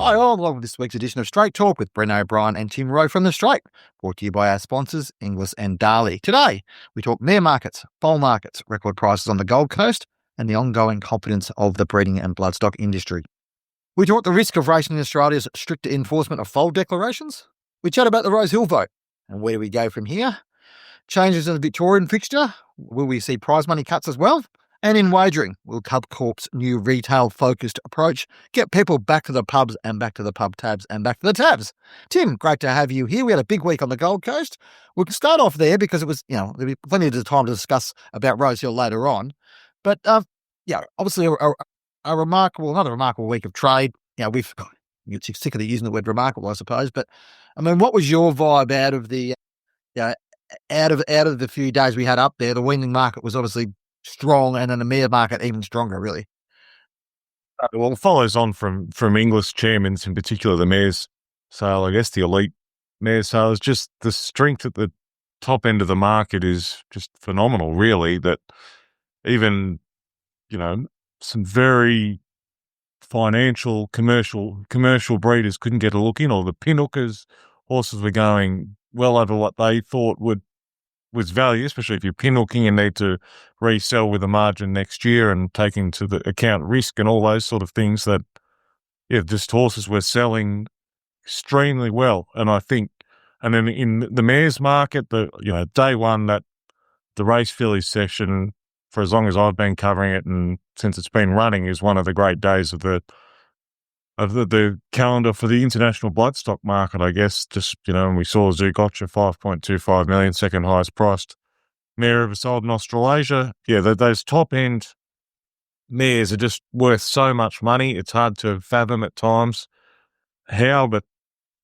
Hi all, welcome to this week's edition of Straight Talk with Brendan O'Brien and Tim Rowe from The Straight, brought to you by our sponsors, Inglis and Darley. Today, we talk mare markets, foal markets, record prices on the Gold Coast, and the ongoing confidence of the breeding and bloodstock industry. We talk the risk of racing in Australia's stricter enforcement of foal declarations. We chat about the Rosehill vote, and where do we go from here? Changes in the Victorian fixture, will we see prize money cuts as well? And in wagering, will Tabcorp's new retail-focused approach get people back to the pubs and back to the pub tabs and back to the tabs? Tim, great to have you here. We had a big week on the Gold Coast. We can start off there because it was, there'll be plenty of time to discuss about Rosehill later on. But, obviously another remarkable week of trade. We've got sick of using the word remarkable, I suppose. But, what was your vibe out of the, out of the few days we had up there? The weaning market was obviously strong, and then the mare market even stronger, really. Well, it follows on from English chairmans, in particular the mares sale, I guess the elite mare sale. Is just the strength at the top end of the market is just phenomenal, really, that even, some very financial, commercial breeders couldn't get a look in, or the pinhookers horses were going well over what they thought was value, especially if you're pinhooking and need to resell with a margin next year and taking into the account risk and all those sort of things that, just horses were selling extremely well. And I think, and then in the mares market, day one, that the race fillies session, for as long as I've been covering it and since it's been running, is one of the great days of the calendar for the international bloodstock market, I guess. Just, and we saw Zougotcha, 5.25 million, second highest priced mare ever sold in Australasia. Those top end mares are just worth so much money. It's hard to fathom at times how, but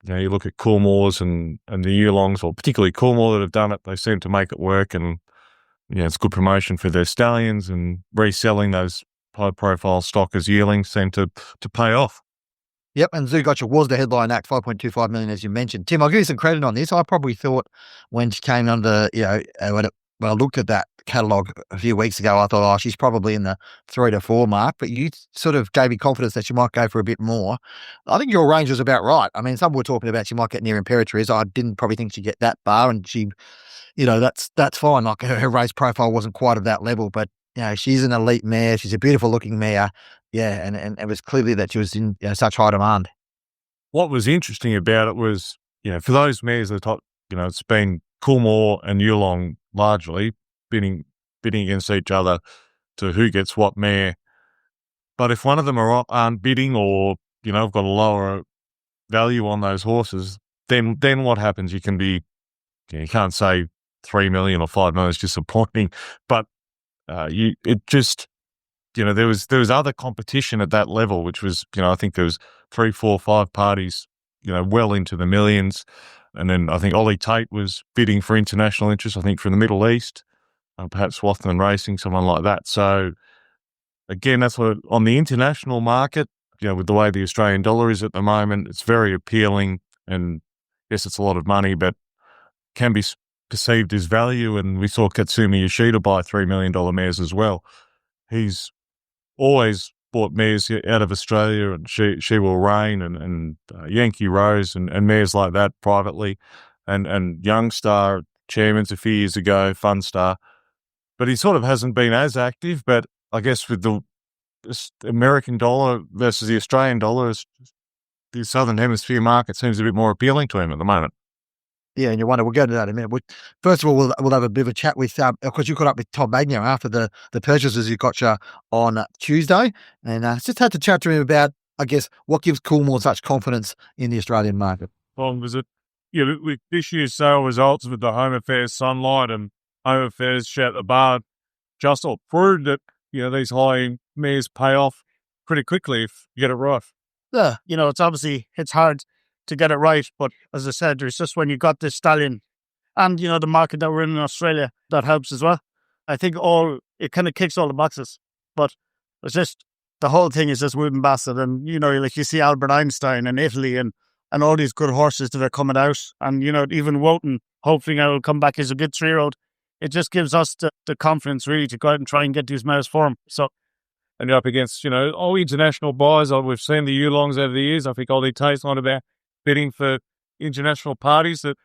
you look at Coolmores and the Yulongs, or particularly Coolmore, that have done it. They seem to make it work, and it's good promotion for their stallions, and reselling those high profile stock as yearlings seem to pay off. Yep, and Zougotcha was the headline act, 5.25 million, as you mentioned. Tim, I'll give you some credit on this. I probably thought when she came under, when I looked at that catalogue a few weeks ago, I thought, she's probably in the 3 to 4 mark, but you sort of gave me confidence that she might go for a bit more. I think your range was about right. Some were talking about she might get near Imperatriz. I didn't probably think she'd get that far, and she, that's fine. Like, her race profile wasn't quite of that level, but she's an elite mare. She's a beautiful looking mare. And it was clearly that she was in such high demand. What was interesting about it was, for those mares that it's been Coolmore and Yulong largely bidding against each other to who gets what mare. But if one of them aren't bidding, or, have got a lower value on those horses, then what happens? You can be, you can't say 3 million or 5 million is disappointing, but there was other competition at that level, which was, I think there was 3, 4, 5 parties, well into the millions. And then I think Ollie Tate was bidding for international interest, I think from the Middle East, perhaps Swarthmore Racing, someone like that. So again, that's what, on the international market, with the way the Australian dollar is at the moment, it's very appealing. And yes, it's a lot of money, but can be perceived as value. And we saw Katsumi Yoshida buy $3 million mares as well. He's always bought mares out of Australia, and she will reign, and Yankee Rose and mares like that privately, and Youngstar chairman's a few years ago, Fun Star, but he sort of hasn't been as active. But I guess with the American dollar versus the Australian dollar, the Southern Hemisphere market seems a bit more appealing to him at the moment. Yeah, and you wonder, we'll go to that in a minute. First of all, we'll have a bit of a chat with, of course, you caught up with Tom Magno after the purchases you got on Tuesday, and just had to chat to him about, I guess, what gives Coolmore such confidence in the Australian market. Was it, with this year's sale results with the Home Affairs Sunlight and Home Affairs Shout the Bard, just all proved that, these high mares pay off pretty quickly if you get it right. Yeah, it's hard to get it right, but as I said, there's just when you got this stallion and the market that we're in Australia, that helps as well. I think it kind of kicks all the boxes, but it's just the whole thing is just Wooden Basset, and like you see Albert Einstein in Italy and all these good horses that are coming out, and even Wotan hopefully now will come back as a good 3-year-old. It just gives us the confidence really to go out and try and get these mares for him. So and you're up against, all international buyers. We've seen the Yulongs over the years. I think Ollie Tate's on about bidding for international parties that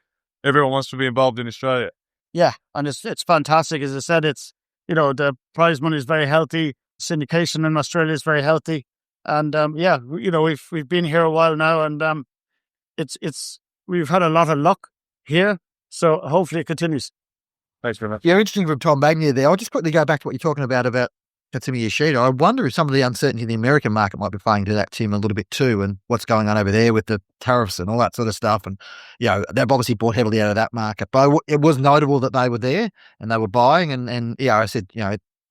everyone wants to be involved in Australia. Yeah, and it's fantastic. As I said, it's, the prize money is very healthy. Syndication in Australia is very healthy. And we've been here a while now, and we've had a lot of luck here. So hopefully it continues. Thanks very much. Yeah, interesting from Tom Magnier there. I'll just quickly go back to what you're talking about Katsumi Yoshida. I wonder if some of the uncertainty in the American market might be playing to that, Tim, a little bit too, and what's going on over there with the tariffs and all that sort of stuff. And, they've obviously bought heavily out of that market. But it was notable that they were there and they were buying. And I said,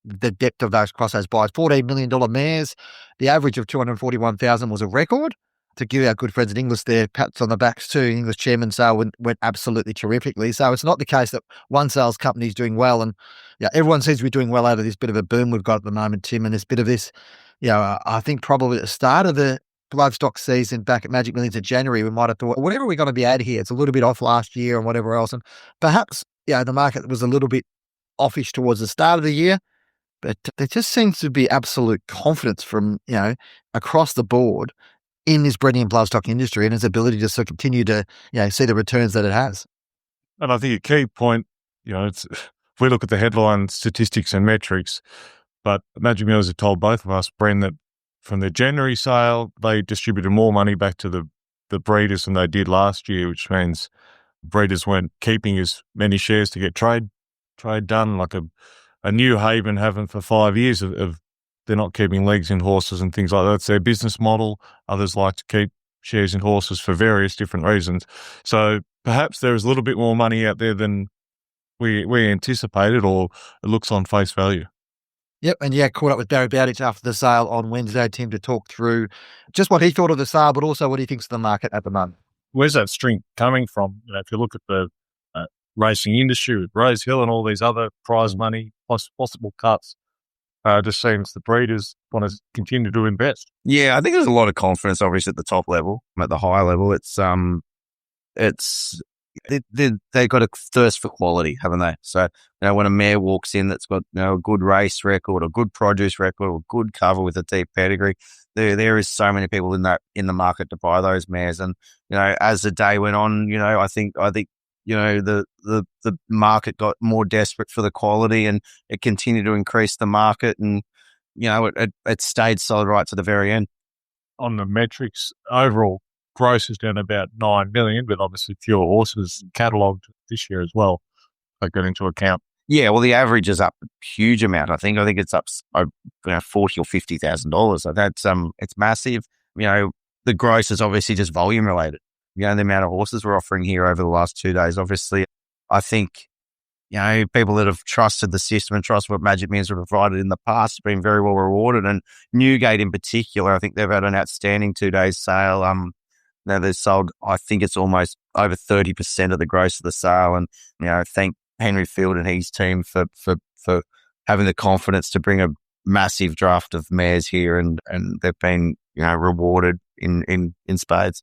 the depth of those across those buys, $14 million mares. The average of 241,000 was a record. To give our good friends in English their pats on the backs too, English chairman sale went absolutely terrifically. So it's not the case that one sales company is doing well, and everyone seems to be doing well out of this bit of a boom we've got at the moment, Tim, and this bit of this. I think probably at the start of the bloodstock season back at Magic Millions in January, we might have thought, whatever we're going to be at here, it's a little bit off last year and whatever else, and perhaps the market was a little bit offish towards the start of the year, but there just seems to be absolute confidence from across the board in this breeding and bloodstock industry and its ability to sort of continue to, see the returns that it has. And I think a key point, if we look at the headline statistics and metrics, but Magic Millions have told both of us, Bren, that from the January sale, they distributed more money back to the breeders than they did last year, which means breeders weren't keeping as many shares to get trade done, like a New Haven haven't for 5 years of they're not keeping legs in horses and things like that. It's their business model. Others like to keep shares in horses for various different reasons. So perhaps there is a little bit more money out there than we anticipated, or it looks on face value. Yep, and caught up with Barry Bowditch after the sale on Wednesday, Tim, to talk through just what he thought of the sale, but also what he thinks of the market at the moment. Where's that strength coming from? If you look at the racing industry with Rosehill and all these other prize money, possible cuts, just seems the breeders want to continue to invest. Yeah, I think there's a lot of confidence, obviously, at the top level. At the high level, they've got a thirst for quality, haven't they? So, when a mare walks in that's got a good race record, or good produce record, or good cover with a deep pedigree, there is so many people in the market to buy those mares. And as the day went on, I think the market got more desperate for the quality, and it continued to increase the market, and it stayed solid right to the very end. On the metrics, overall gross is down about 9 million, but obviously fewer horses catalogued this year as well. Take that into account. Yeah, well, the average is up a huge amount. I think it's up $40,000 or $50,000. So that's it's massive. The gross is obviously just volume related. The amount of horses we're offering here over the last 2 days. Obviously, I think, people that have trusted the system and trust what Magic Millions have provided in the past have been very well rewarded. And Newgate in particular, I think they've had an outstanding 2 days sale. Now they've sold, I think it's almost over 30% of the gross of the sale. And, thank Henry Field and his team for having the confidence to bring a massive draft of mares here, and they've been, rewarded in spades.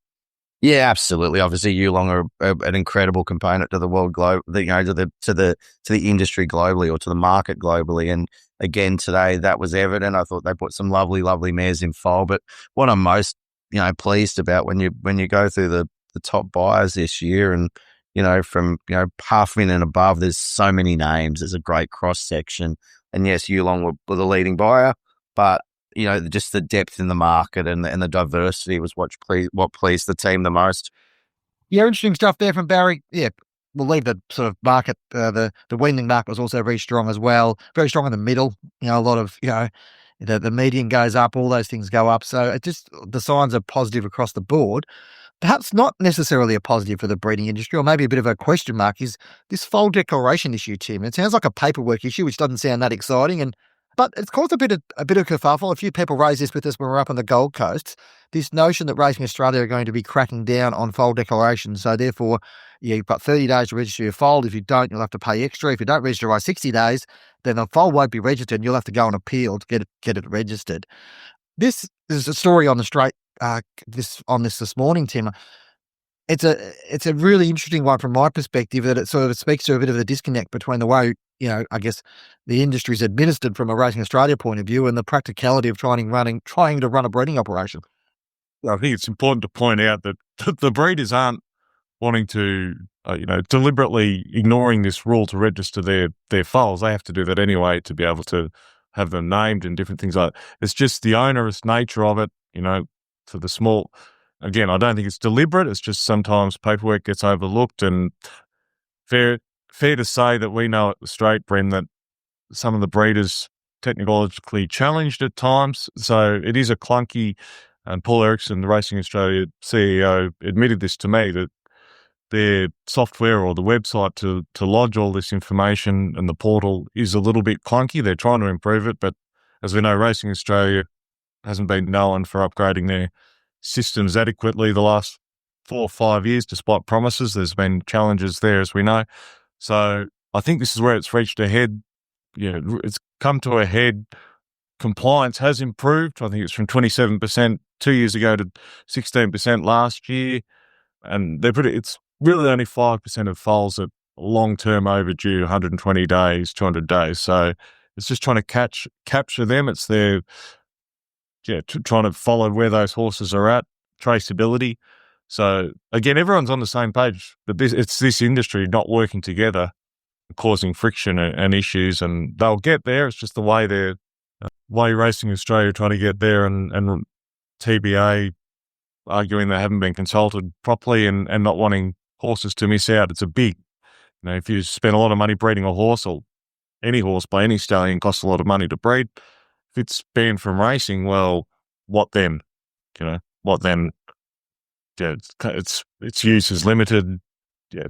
Yeah, absolutely. Obviously, Yulong are an incredible component to the world globe, to the industry globally, or to the market globally. And again, today that was evident. I thought they put some lovely, lovely mares in foal. But what I'm most, pleased about when you go through the top buyers this year, and from $500,000 and above, there's so many names. There's a great cross section, and yes, Yulong were the leading buyer, but just the depth in the market and the diversity was what pleased the team the most. Yeah, interesting stuff there from Barry. Yeah, we'll leave the sort of market. The weaning market was also very strong as well. Very strong in the middle. A lot of, the median goes up, all those things go up. So the signs are positive across the board. Perhaps not necessarily a positive for the breeding industry, or maybe a bit of a question mark, is this foal declaration issue, Tim. It sounds like a paperwork issue, which doesn't sound that exciting, but it's caused a bit of kerfuffle. A few people raised this with us when we were up on the Gold Coast. This notion that Racing Australia are going to be cracking down on foal declarations. So therefore, you've got 30 days to register your foal. If you don't, you'll have to pay extra. If you don't register by 60 days, then the foal won't be registered, and you'll have to go on appeal to get it registered. This is a story on the straight this morning, Tim. It's a really interesting one from my perspective, that it sort of speaks to a bit of the disconnect between the way I guess the industry is administered from a Racing Australia point of view, and the practicality of trying to run a breeding operation. I think it's important to point out that the breeders aren't wanting to, deliberately ignoring this rule to register their foals. They have to do that anyway to be able to have them named and different things like that. It's just the onerous nature of it, for the small. Again, I don't think it's deliberate. It's just sometimes paperwork gets overlooked, and fair to say that we know at the Straight, Bren, that some of the breeders technologically challenged at times. So it is a clunky, and Paul Erickson, the Racing Australia CEO, admitted this to me, that their software or the website to lodge all this information and the portal is a little bit clunky. They're trying to improve it, but as we know, Racing Australia hasn't been known for upgrading their systems adequately the last 4 or 5 years, despite promises. There's been challenges there, as we know. So I think this is where it's reached a head. It's come to a head. Compliance has improved. I think it's from 27% 2 years ago to 16% last year. And it's really only 5% of foals that are long-term overdue, 120 days, 200 days. So it's just trying to capture them. It's trying to follow where those horses are at, traceability. So again, everyone's on the same page, but it's this industry not working together, causing friction and issues, and they'll get there. It's just the way Racing Australia trying to get there, and TBA arguing they haven't been consulted properly and not wanting horses to miss out. It's a big, if you spend a lot of money breeding a horse, or any horse by any stallion costs a lot of money to breed. If it's banned from racing, well, what then? What then? Yeah, its use is limited. Yeah,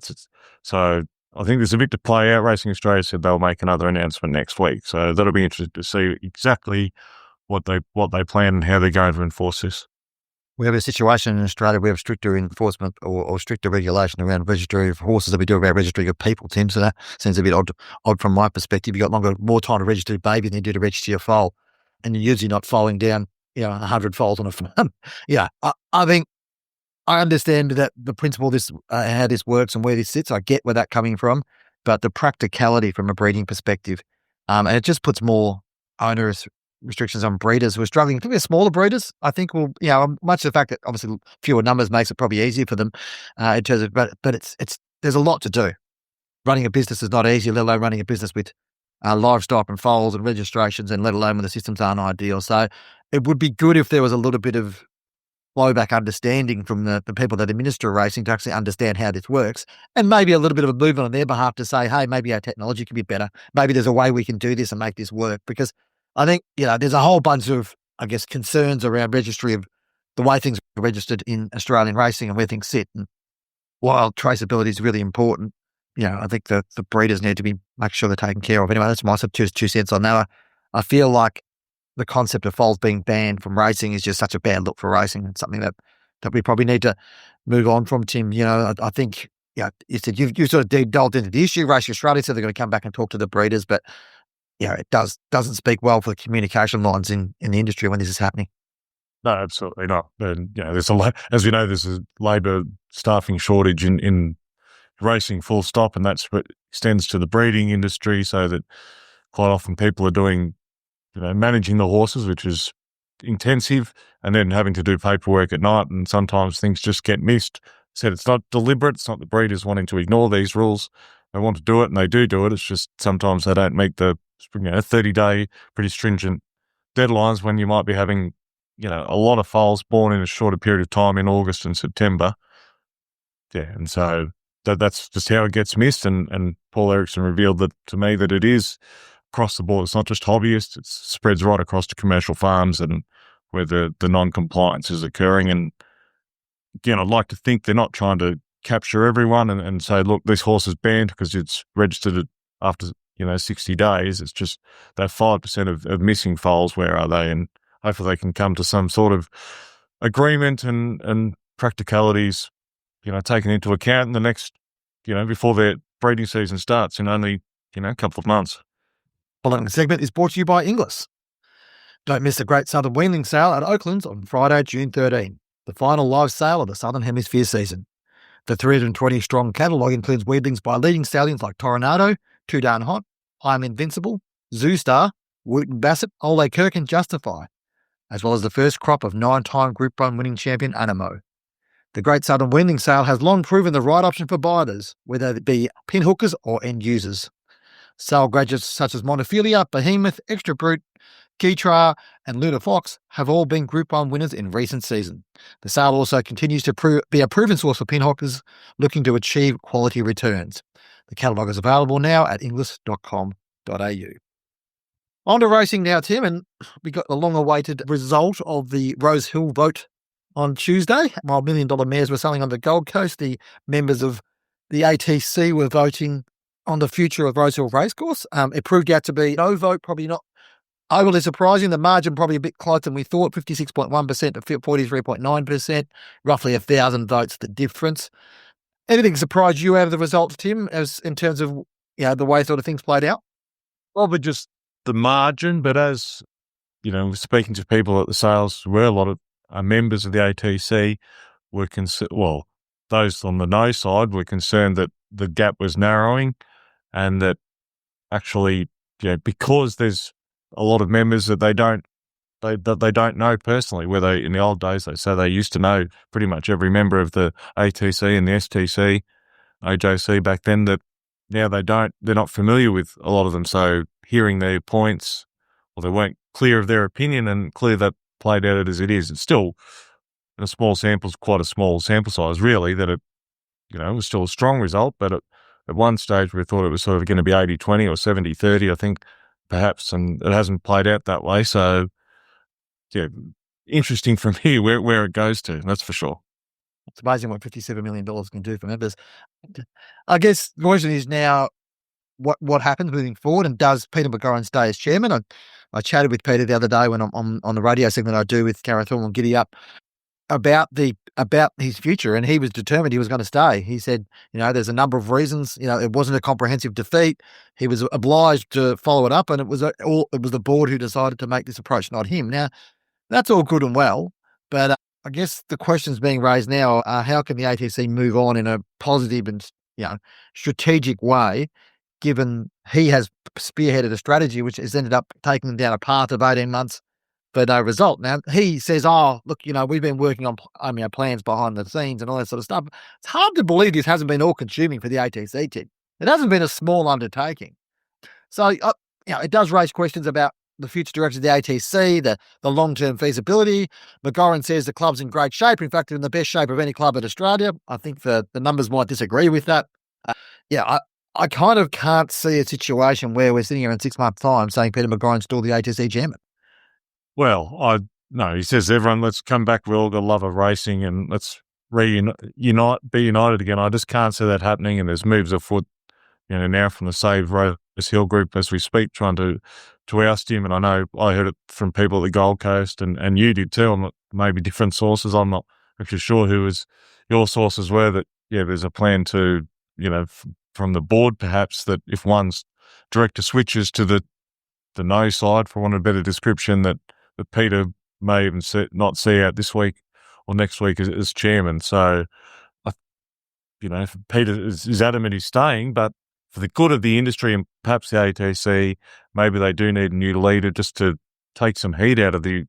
so I think there's a bit to play out. Racing Australia said they'll make another announcement next week, so that'll be interesting to see exactly what they plan and how they're going to enforce this. We have a situation in Australia. We have stricter enforcement or stricter regulation around registry of horses than we do about registering of people, Tim. So that seems a bit odd from my perspective. You've got more time to register a baby than you do to register your foal, and you're usually not foaling down 100 foals on a farm. I think I understand that the principle, how this works and where this sits. I get where that's coming from, but the practicality from a breeding perspective, and it just puts more onerous restrictions on breeders who are struggling, particularly smaller breeders. I think much of the fact that obviously fewer numbers makes it probably easier for them in terms of, but it's there's a lot to do. Running a business is not easy, let alone running a business with livestock and foals and registrations, and let alone when the systems aren't ideal. So it would be good if there was a little bit of flowback understanding from the people that administer racing to actually understand how this works, and maybe a little bit of a movement on their behalf to say, hey, maybe our technology can be better. Maybe there's a way we can do this and make this work, because I think, there's a whole bunch of, concerns around registry of the way things are registered in Australian racing and where things sit. And while traceability is really important, I think the breeders need to make sure they're taken care of. Anyway, that's my 2 cents on that. I feel like the concept of foals being banned from racing is just such a bad look for racing. It's something that we probably need to move on from, Tim. I think, you said you sort of delved into the issue. Racing Australia said they're going to come back and talk to the breeders, but it doesn't speak well for the communication lines in the industry when this is happening. No, absolutely not. And there's as we know, there's a labour staffing shortage in racing, full stop, and that's what extends to the breeding industry. So that quite often people are doing, managing the horses, which is intensive, and then having to do paperwork at night, and sometimes things just get missed. Said it's not deliberate. It's not the breeders wanting to ignore these rules. They want to do it, and they do it. It's just sometimes they don't meet the 30-day, pretty stringent deadlines when you might be having, a lot of foals born in a shorter period of time in August and September. Yeah, and so that's just how it gets missed. And Paul Erickson revealed that to me that it is across the board. It's not just hobbyists. It spreads right across to commercial farms and where the non-compliance is occurring. And again, I'd like to think they're not trying to capture everyone and say, look, this horse is banned because it's registered after 60 days. It's just that 5% of missing foals. Where are they? And hopefully they can come to some sort of agreement and practicalities, taken into account in the next, before their breeding season starts in only, a couple of months. Following segment is brought to you by Inglis. Don't miss the Great Southern Weanling Sale at Oaklands on Friday, June 13, the final live sale of the Southern Hemisphere season. The 320-strong catalogue includes weanlings by leading stallions like Toronado, Too Darn Hot, I'm Invincible, Zoostar, Wooten Bassett, Ole Kirk and Justify, as well as the first crop of 9-time Group 1 winning champion Animo. The Great Southern Weaning Sale has long proven the right option for buyers, whether it be pinhookers or end users. Sale graduates such as Montefilia, Behemoth, Extra Brute, Keitra and Luna Fox have all been Group 1 winners in recent season. The sale also continues to be a proven source for pinhookers looking to achieve quality returns. The catalogue is available now at inglis.com.au. On to racing now, Tim, and we got the long-awaited result of the Rosehill vote on Tuesday. While $1 million mares were selling on the Gold Coast, the members of the ATC were voting on the future of Rosehill Racecourse. It proved out to be no vote, probably not overly surprising. The margin probably a bit closer than we thought, 56.1% to 43.9%, roughly 1,000 votes the difference. Anything surprised you out of the results, Tim, as in terms of the way sort of things played out? Probably just the margin, but as speaking to people at the sales, were a lot of members of the ATC were those on the no side were concerned that the gap was narrowing, and that actually, because there's a lot of members that they don't know personally, where they in the old days they say they used to know pretty much every member of the ATC and the STC, OJC back then, that now they're not familiar with a lot of them. So hearing their points, or they weren't clear of their opinion, and clear that played out as it is. It's still in a small sample, quite a small sample size really, that it was still a strong result, but at one stage we thought it was sort of going to be 80-20 or 70-30, I think, perhaps, and it hasn't played out that way. So, interesting from here where it goes to, that's for sure. It's amazing what $57 million can do for members. I guess the question is now what happens moving forward, and does Peter McGorran stay as chairman? I chatted with Peter the other day when I'm on the radio segment I do with Carathorn and Giddy Up about his future, and he was determined he was going to stay. He said, there's a number of reasons. It wasn't a comprehensive defeat. He was obliged to follow it up, and it was the board who decided to make this approach, not him. Now, that's all good and well, but I guess the questions being raised now are how can the ATC move on in a positive and strategic way, given he has spearheaded a strategy which has ended up taking them down a path of 18 months for no result. Now, he says, look, we've been working on plans behind the scenes and all that sort of stuff. It's hard to believe this hasn't been all-consuming for the ATC team. It hasn't been a small undertaking. So, it does raise questions about the future direction of the ATC, the long-term feasibility. McGorran says the club's in great shape. In fact, they're in the best shape of any club in Australia. I think the numbers might disagree with that. I kind of can't see a situation where we're sitting here in 6 months' time saying Peter McGorran's still the ATC chairman. Well, no, he says, everyone, let's come back. We're all got a love of racing and let's be united again. I just can't see that happening. And there's moves afoot, now from the Save Rosehill group as we speak, trying to oust him. And I know I heard it from people at the Gold Coast, and you did too. Maybe different sources. I'm not actually sure who your sources were, that, there's a plan to, from the board perhaps, that if one's director switches to the no side, for want of a better description, that Peter may even not see out this week or next week as chairman. So, Peter is adamant he's staying, but for the good of the industry and perhaps the ATC, maybe they do need a new leader just to take some heat out of the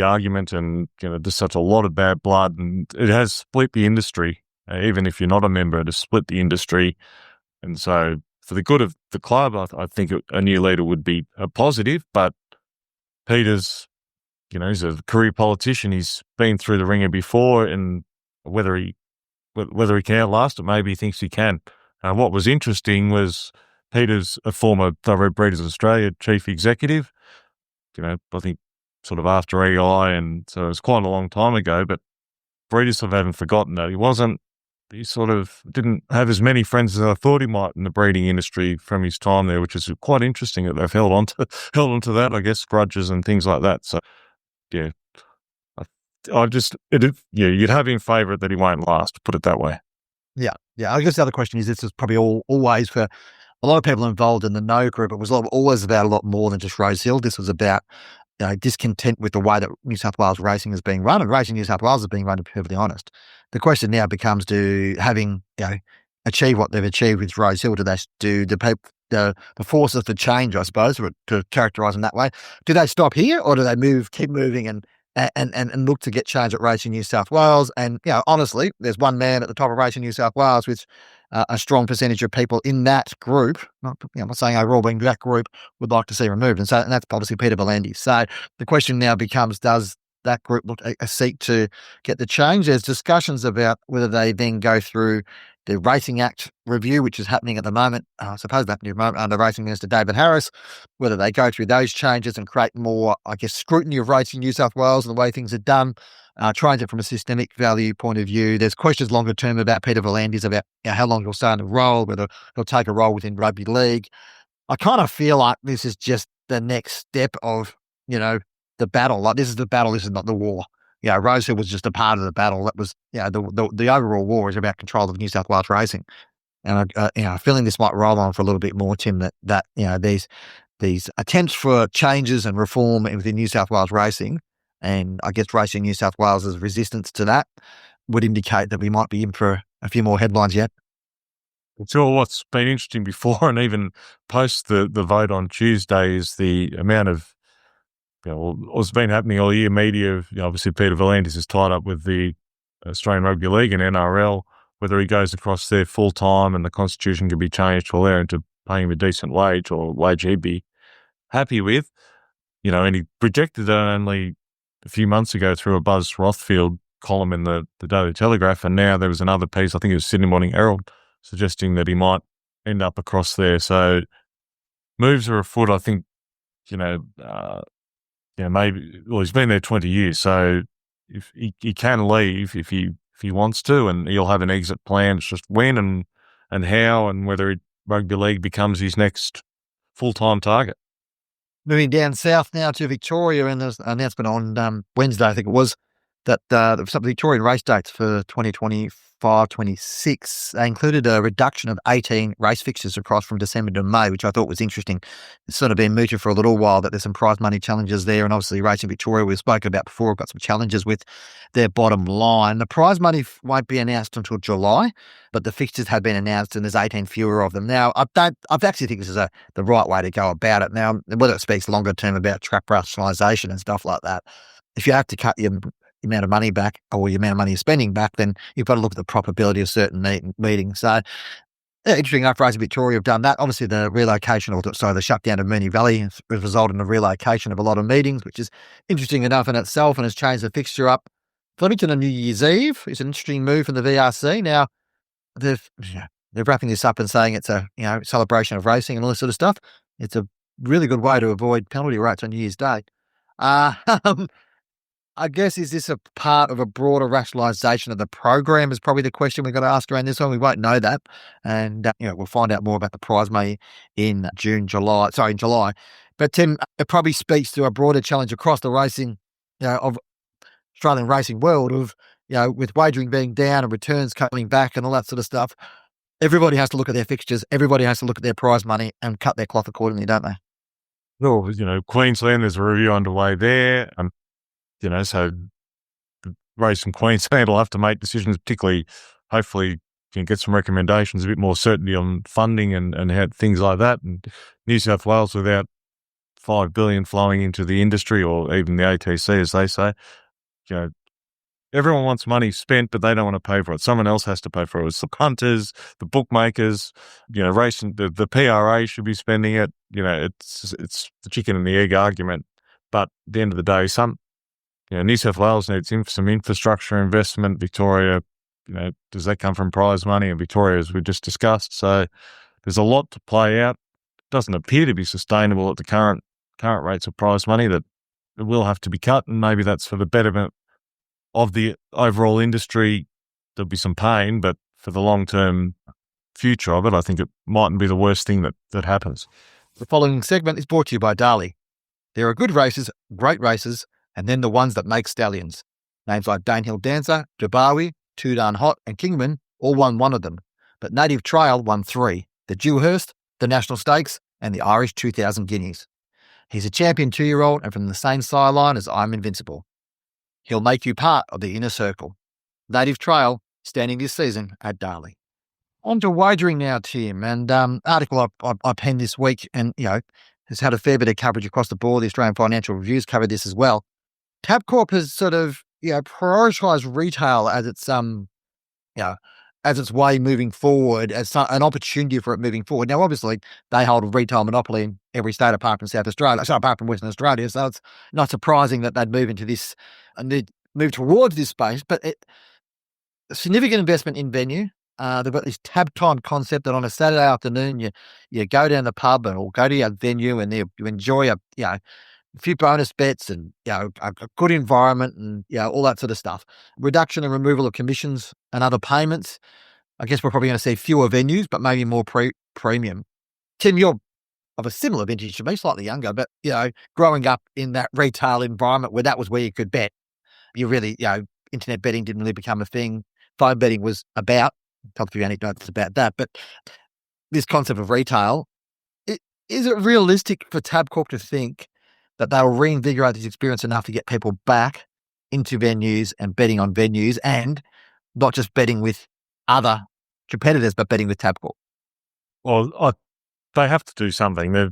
argument. And, there's such a lot of bad blood, and it has split the industry. Even if you're not a member, it has split the industry. And so for the good of the club, I think a new leader would be a positive, but Peter's, he's a career politician. He's been through the ringer before, and whether he can outlast it, maybe he thinks he can. What was interesting was Peter's a former Thoroughbred Breeders Australia chief executive, I think sort of after EI, and so it was quite a long time ago, but breeders sort of haven't forgotten that. He sort of didn't have as many friends as I thought he might in the breeding industry from his time there, which is quite interesting that they've held on to that, I guess, grudges and things like that. So, you'd have him favourite that he won't last, put it that way. Yeah. I guess the other question is, this is probably always for a lot of people involved in the no group. It was always about a lot more than just Rosehill. This was about discontent with the way that New South Wales racing is being run, and racing New South Wales is being run, to be perfectly honest. The question now becomes, having achieved what they've achieved with Rosehill, do the the forces for change, I suppose, to characterise them that way. Do they stop here, or do they keep moving and look to get change at Racing New South Wales? And honestly, there's one man at the top of Racing New South Wales, which a strong percentage of people in that group, I'm not saying overall, being that group, would like to see removed, and that's obviously Peter V'landys. So the question now becomes: does that group look a seek to get the change? There's discussions about whether they then go through the Racing Act review, which is happening at the moment, I suppose happening at the moment under Racing Minister David Harris, whether they go through those changes and create more, scrutiny of Racing New South Wales and the way things are done, trying it from a systemic value point of view. There's questions longer term about Peter V'landys, about how long he'll stay in the role, whether he'll take a role within rugby league. I kind of feel like this is just the next step of, the battle. Like, this is the battle, this is not the war. Rosehill was just a part of the battle. That was, the overall war is about control of New South Wales racing. And feeling this might roll on for a little bit more, Tim, that these attempts for changes and reform within New South Wales racing, and I guess Racing New South Wales' resistance to that, would indicate that we might be in for a few more headlines yet. Sure. What's been interesting before and even post the vote on Tuesday is the amount of, what's been happening all year. Media, obviously Peter V'landys is tied up with the Australian Rugby League and NRL, whether he goes across there full time and the constitution can be changed to allow him to pay him a decent wage, or wage he'd be happy with. And he projected it only a few months ago through a Buzz Rothfield column in the Daily Telegraph, and now there was another piece, I think it was Sydney Morning Herald, suggesting that he might end up across there. So moves are afoot. I think, maybe. Well, he's been there 20 years, so if he can leave if he wants to, and he'll have an exit plan. It's just when and how, and whether rugby league becomes his next full-time target. Moving down south now to Victoria, and there's an announcement on Wednesday, I think it was, that some Victorian race dates for 2025-26. They included a reduction of 18 race fixtures across from December to May, which I thought was interesting. It's sort of been mooted for a little while that there's some prize money challenges there, and obviously Racing Victoria, we've spoken about before, have got some challenges with their bottom line. The prize money won't be announced until July, but the fixtures have been announced, and there's 18 fewer of them. Now, I actually think this is the right way to go about it. Now, whether it speaks longer term about track rationalisation and stuff like that, if you have to cut your amount of money back, or your amount of money you're spending back, then you've got to look at the probability of certain meetings. So, interesting enough, Racing Victoria have done that. Obviously, the the shutdown of Moonee Valley has resulted in the relocation of a lot of meetings, which is interesting enough in itself, and has changed the fixture up. Flemington on New Year's Eve is an interesting move from the VRC. Now, they're wrapping this up and saying it's a celebration of racing and all this sort of stuff. It's a really good way to avoid penalty rates on New Year's Day. I guess, is this a part of a broader rationalisation of the program is probably the question we've got to ask around this one. We won't know that. And, we'll find out more about the prize money in July. But, Tim, it probably speaks to a broader challenge across the racing, of Australian racing world of, with wagering being down and returns coming back and all that sort of stuff. Everybody has to look at their fixtures. Everybody has to look at their prize money and cut their cloth accordingly, don't they? Well, Queensland, there's a review underway there. So Racing Queensland will have to make decisions, particularly, hopefully, can get some recommendations, a bit more certainty on funding and how things like that. And New South Wales, without $5 billion flowing into the industry, or even the ATC, as they say, everyone wants money spent, but they don't want to pay for it. Someone else has to pay for it. It's the punters, the bookmakers, racing, the PRA should be spending it. It's the chicken and the egg argument. But at the end of the day, New South Wales needs some infrastructure investment. Victoria, does that come from prize money? And Victoria, as we just discussed. So there's a lot to play out. It doesn't appear to be sustainable at the current rates of prize money, that it will have to be cut. And maybe that's for the betterment of the overall industry. There'll be some pain, but for the long-term future of it, I think it mightn't be the worst thing that happens. The following segment is brought to you by Darley. There are good races, great races, and then the ones that make stallions. Names like Danehill Dancer, Jabawi, Toodarn Hot, and Kingman all won one of them. But Native Trail won 3, the Dewhurst, the National Stakes, and the Irish 2000 Guineas. He's a champion 2-year-old and from the same sideline as I'm Invincible. He'll make you part of the inner circle. Native Trail, standing this season at Darley. On to wagering now, Tim. And article I penned this week, and has had a fair bit of coverage across the board. The Australian Financial Review's covered this as well. Tabcorp has sort of prioritised retail as its as its way moving forward, as an opportunity for it moving forward. Now, obviously, they hold a retail monopoly in every state apart from South Australia, apart from Western Australia. So it's not surprising that they'd move into this and they'd move towards this space. But significant investment in venue. They've got this tab time concept that on a Saturday afternoon you go down the pub or go to your venue and you enjoy a few bonus bets and a good environment and all that sort of stuff. Reduction and removal of commissions and other payments. I guess we're probably going to see fewer venues, but maybe more premium. Tim, you're of a similar vintage to me, slightly younger, but growing up in that retail environment where that was where you could bet, you really internet betting didn't really become a thing. Phone betting was about. Tell a few anecdotes about that, but this concept of retail, is it realistic for Tabcorp to think that they'll reinvigorate this experience enough to get people back into venues and betting on venues and not just betting with other competitors, but betting with Tabcorp? Well, they have to do something. They've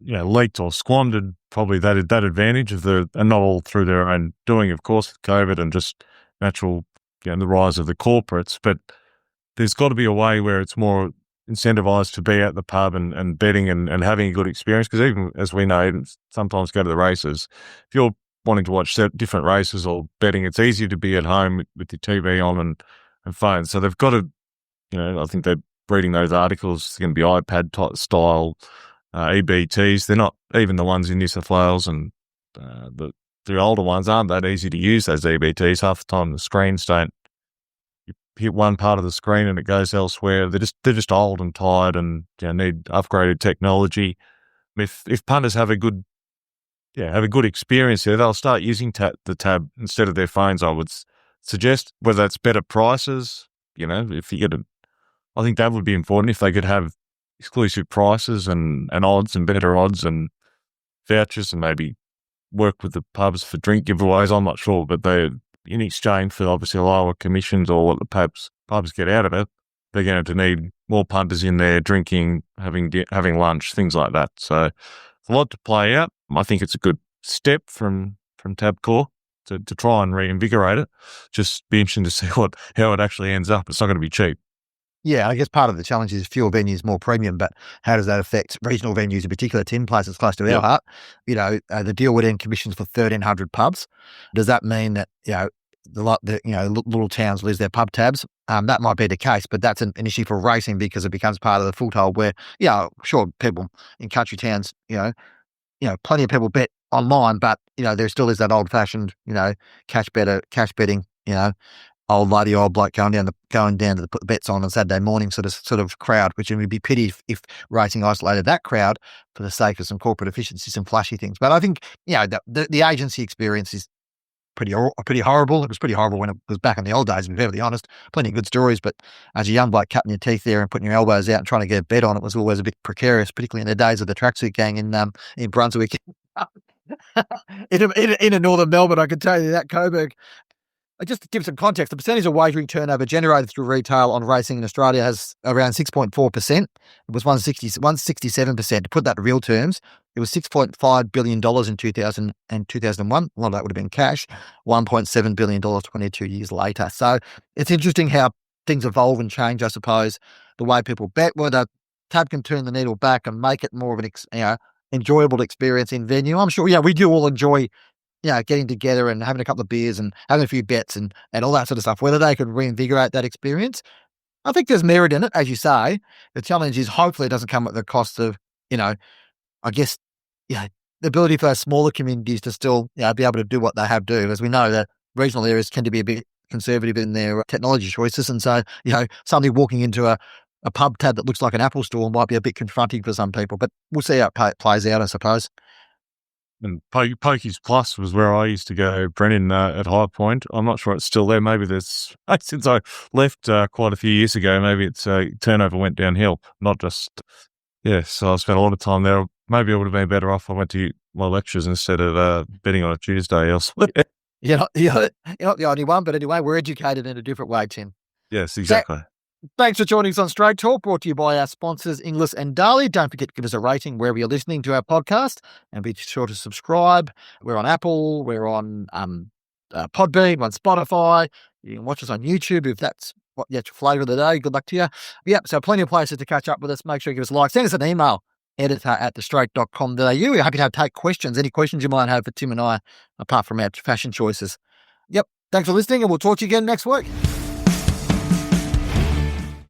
leaked or squandered probably that advantage and not all through their own doing, of course, with COVID and just natural, the rise of the corporates. But there's got to be a way where it's more incentivized to be at the pub and betting and having a good experience. Because even as we know, sometimes go to the races. If you're wanting to watch different races or betting, it's easier to be at home with your TV on and phone. So they've got to, I think they're reading those articles. It's going to be iPad style EBTs. They're not even the ones in New South Wales, and the older ones aren't that easy to use, those EBTs. Half the time the screens don't. You hit one part of the screen and it goes elsewhere. They're just old and tired and need upgraded technology. If punters have a good experience there, they'll start using the tab instead of their phones, I would suggest, whether that's better prices. If you get I think that would be important if they could have exclusive prices and odds and better odds and vouchers and maybe work with the pubs for drink giveaways. I'm not sure, but they're in exchange for obviously lower commissions or what the pubs get out of it. They're going to need more punters in there drinking, having lunch, things like that. So it's a lot to play out. I think it's a good step from Tabcorp to try and reinvigorate it. Just be interesting to see how it actually ends up. It's not going to be cheap. Yeah, I guess part of the challenge is fewer venues, more premium, but how does that affect regional venues in particular? Tim, places close to our heart. The deal would end commissions for 1,300 pubs. Does that mean that, little towns lose their pub tabs? That might be the case, but that's an issue for racing because it becomes part of the foothold where, sure, people in country towns, plenty of people bet online, but, there still is that old-fashioned, cash betting, old lady, old bloke going down to put the bets on Saturday morning sort of crowd, which would be pity if racing isolated that crowd for the sake of some corporate efficiencies and flashy things. But I think the agency experience is pretty horrible. It was pretty horrible when it was back in the old days, to be perfectly honest. Plenty of good stories, but as a young bloke cutting your teeth there and putting your elbows out and trying to get a bet on, it was always a bit precarious, particularly in the days of the tracksuit gang in Brunswick. in northern Melbourne, I can tell you that, Coburg. Just to give some context, the percentage of wagering turnover generated through retail on racing in Australia has around 6.4%. It was 167%. To put that in real terms, it was $6.5 billion in 2000 and 2001. A lot of that would have been cash. $1.7 billion 22 years later. So it's interesting how things evolve and change, I suppose, the way people bet, whether Tab can turn the needle back and make it more of an enjoyable experience in venue. I'm sure, we do all enjoy getting together and having a couple of beers and having a few bets and all that sort of stuff, whether they could reinvigorate that experience. I think there's merit in it, as you say. The challenge is hopefully it doesn't come at the cost of, the ability for those smaller communities to still, be able to do what they have do. As we know, that regional areas tend to be a bit conservative in their technology choices. And so, somebody walking into a pub tab that looks like an Apple store might be a bit confronting for some people, but we'll see how it plays out, I suppose. And Pokies Plus was where I used to go, Brennan, at High Point. I'm not sure it's still there. Maybe there's, since I left quite a few years ago, maybe it's turnover went downhill, not just, so I spent a lot of time there. Maybe I would have been better off. I went to my lectures instead of betting on a Tuesday elsewhere. You're not the only one, but anyway, we're educated in a different way, Tim. Yes, exactly. Thanks for joining us on Straight Talk, brought to you by our sponsors, Inglis and Darley. Don't forget to give us a rating wherever you're listening to our podcast, and be sure to subscribe. We're on Apple, we're on Podbean, we're on Spotify. You can watch us on YouTube if that's what your flavour of the day. Good luck to you. Yep, so plenty of places to catch up with us. Make sure you give us a like. Send us an email, editor@thestraight.com.au. We're happy to take questions, any questions you might have for Tim and I, apart from our fashion choices. Yep, thanks for listening, and we'll talk to you again next week.